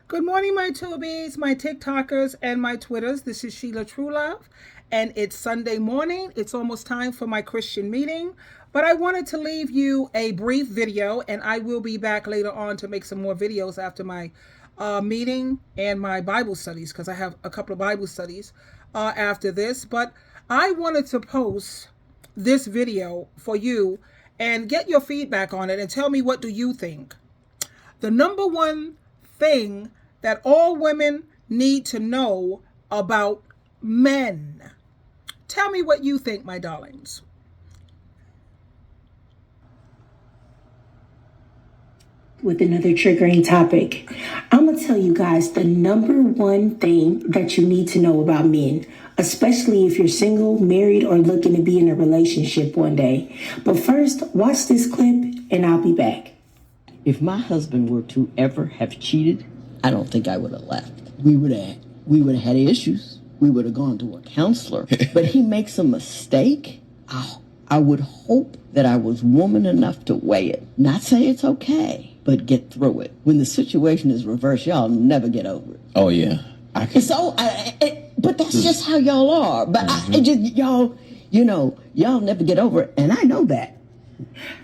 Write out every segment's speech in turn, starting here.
Good morning, my Tubies, my TikTokers, and my Twitters. This is SheilaTruelove, and it's Sunday morning. It's almost time for my Christian meeting, but I wanted to leave you a brief video, and I will be back later on to make some more videos after my meeting and my Bible studies, because I have a couple of Bible studies after this. But I wanted to post this video for you and get your feedback on it and tell me, what do you think? The number one thing that all women need to know about men. Tell me what you think, my darlings. With another triggering topic. I'm going to tell you guys the number one thing that you need to know about men, especially if you're single, married, or looking to be in a relationship one day. But first, watch this clip and I'll be back. If my husband were to ever have cheated, I don't think I would have left. We would have had issues. We would have gone to a counselor. But he makes a mistake. I would hope that I was woman enough to weigh it. Not say it's okay, but get through it. When the situation is reversed, y'all never get over it. Oh, yeah. But that's just how y'all are. But y'all never get over it. And I know that.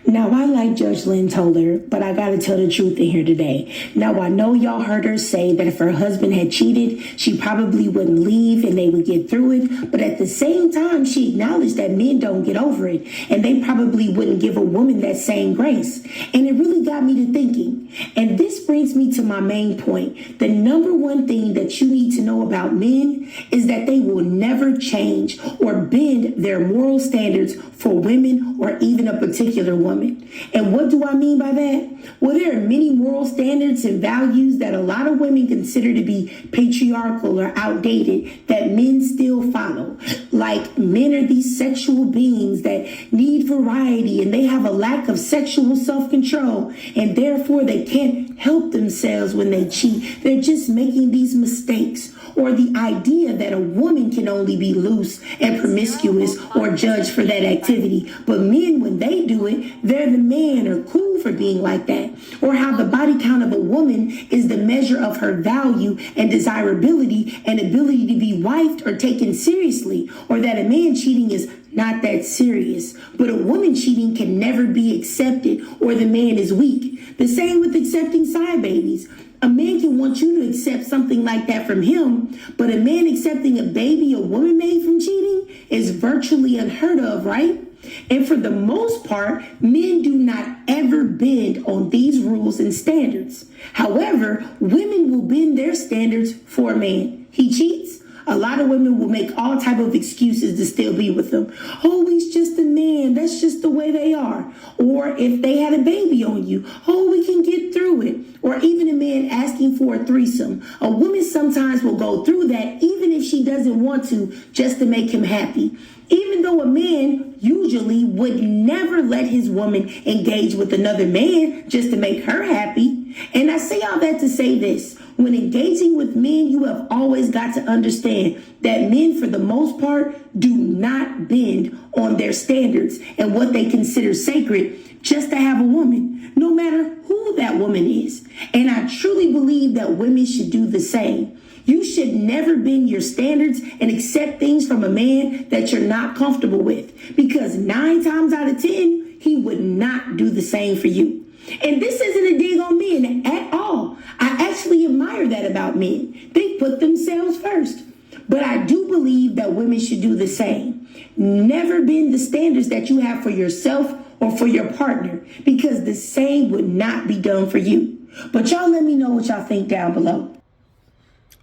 Now, I like Judge Lynn Toller, but I gotta tell the truth in here today. Now, I know y'all heard her say that if her husband had cheated, she probably wouldn't leave and they would get through it. But at the same time, she acknowledged that men don't get over it, and they probably wouldn't give a woman that same grace. And it really got me to thinking. And this brings me to my main point. The number one thing that you need to know about men is that they will never change or bend their moral standards for women or even a particular woman. And what do I mean by that? Well, there are many moral standards and values that a lot of women consider to be patriarchal or outdated that men still follow. Like, men are these sexual beings that need variety and they have a lack of sexual self-control, and therefore they can't help themselves when they cheat. They're just making these mistakes. Or the idea that a woman can only be loose and promiscuous or judged for that activity. But men, when they do it, they're the man or cool for being like that. Or how the body count of a woman is the measure of her value and desirability and ability to be wifed or taken seriously. Or that a man cheating is not that serious. But a woman cheating can never be accepted, or the man is weak. The same with accepting side babies. A man can want you to accept something like that from him, but a man accepting a baby a woman made from cheating is virtually unheard of, right? And for the most part, men do not ever bend on these rules and standards. However, women will bend their standards for a man. He cheats. A lot of women will make all type of excuses to still be with him. Oh, he's just a man. That's just the way they are. Or if they had a baby on you, oh, we can get through it. Or even a man asking for a threesome. A woman sometimes will go through that even if she doesn't want to, just to make him happy. Even though a man usually would never let his woman engage with another man just to make her happy. And I say all that to say this. When engaging with men, you have always got to understand that men, for the most part, do not bend on their standards and what they consider sacred just to have a woman, no matter who that woman is. And I truly believe that women should do the same. You should never bend your standards and accept things from a man that you're not comfortable with, because 9 times out of 10, he would not do the same for you. And this isn't a dig on men at all. I actually admire that about men. They put themselves first. But I do believe that women should do the same. Never bend the standards that you have for yourself or for your partner, because the same would not be done for you. But y'all let me know what y'all think down below.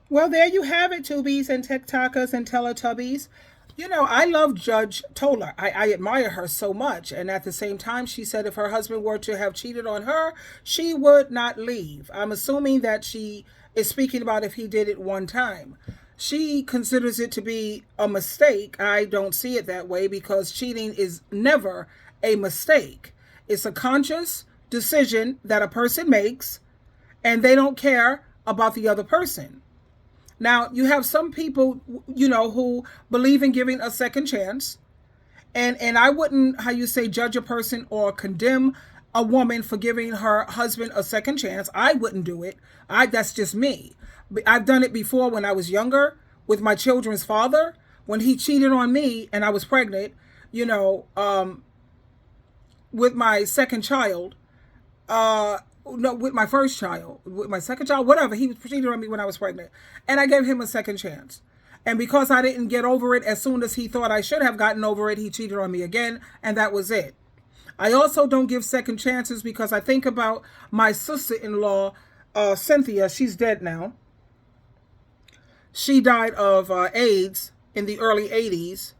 Well, there you have it, Tubies and TikTokers and Teletubbies. You know, I love Judge Toller. I admire her so much. And at the same time, she said if her husband were to have cheated on her, she would not leave. I'm assuming that she is speaking about if he did it one time. She considers it to be a mistake. I don't see it that way, because cheating is never a mistake. It's a conscious decision that a person makes, and they don't care about the other person. Now, you have some people, who believe in giving a second chance. And I wouldn't, judge a person or condemn a woman for giving her husband a second chance. I wouldn't do it. That's just me. I've done it before when I was younger with my children's father, when he cheated on me and I was pregnant, with my second child. No, with my first child, with my second child, whatever. He was cheating on me when I was pregnant. And I gave him a second chance. And because I didn't get over it as soon as he thought I should have gotten over it, he cheated on me again. And that was it. I also don't give second chances because I think about my sister-in-law, Cynthia. She's dead now. She died of AIDS in the early 80s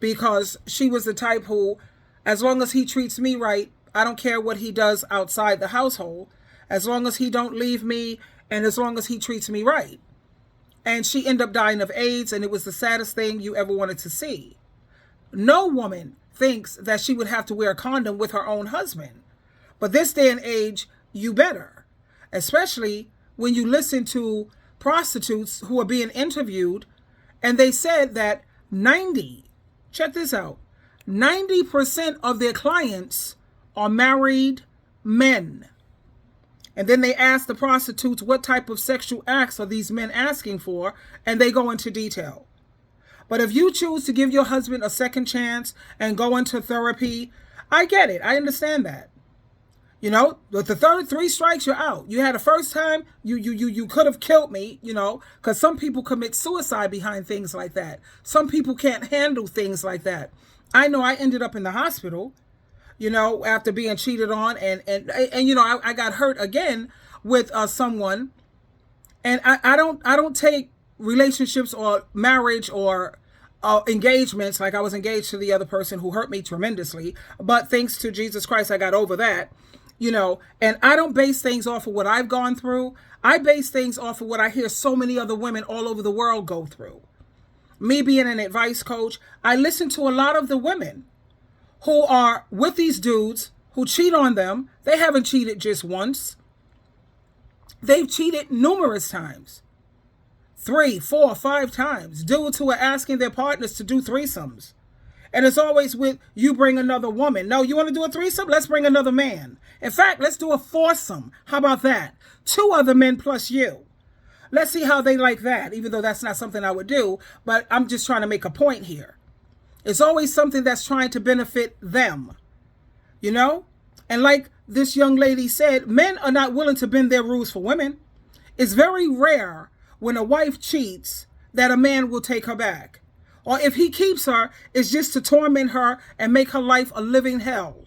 because she was the type who, as long as he treats me right, I don't care what he does outside the household, as long as he don't leave me and as long as he treats me right. And she ended up dying of AIDS, and it was the saddest thing you ever wanted to see. No woman thinks that she would have to wear a condom with her own husband. But this day and age, you better. Especially when you listen to prostitutes who are being interviewed, and they said that 90% of their clients are married men. And then they ask the prostitutes what type of sexual acts are these men asking for, and they go into detail. But if you choose to give your husband a second chance and go into therapy, I get it. I understand that. With the third 3 strikes, you're out. You had a first time, you could have killed me, because some people commit suicide behind things like that. Some people can't handle things like that. I know I ended up in the hospital, after being cheated on, and I got hurt again with someone, and I don't take relationships or marriage or engagements like I was engaged to the other person who hurt me tremendously, but thanks to Jesus Christ, I got over that, and I don't base things off of what I've gone through. I base things off of what I hear so many other women all over the world go through. Me being an advice coach, I listen to a lot of the women who are with these dudes who cheat on them. They haven't cheated just once. They've cheated numerous times. 3, 4, 5 times. Dudes who are asking their partners to do threesomes. And it's always with, you bring another woman. No, you want to do a threesome? Let's bring another man. In fact, let's do a foursome. How about that? 2 other men plus you. Let's see how they like that, even though that's not something I would do. But I'm just trying to make a point here. It's always something that's trying to benefit them, And like this young lady said, men are not willing to bend their rules for women. It's very rare when a wife cheats that a man will take her back. Or if he keeps her, it's just to torment her and make her life a living hell.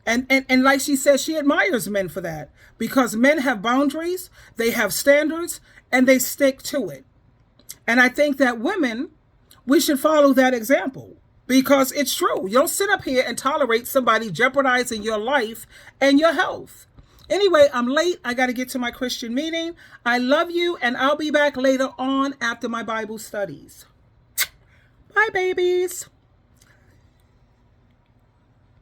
And like she said, she admires men for that. Because men have boundaries, they have standards, and they stick to it. And I think that women, we should follow that example because it's true. You don't sit up here and tolerate somebody jeopardizing your life and your health. Anyway, I'm late. I got to get to my Christian meeting. I love you, and I'll be back later on after my Bible studies. Bye, babies.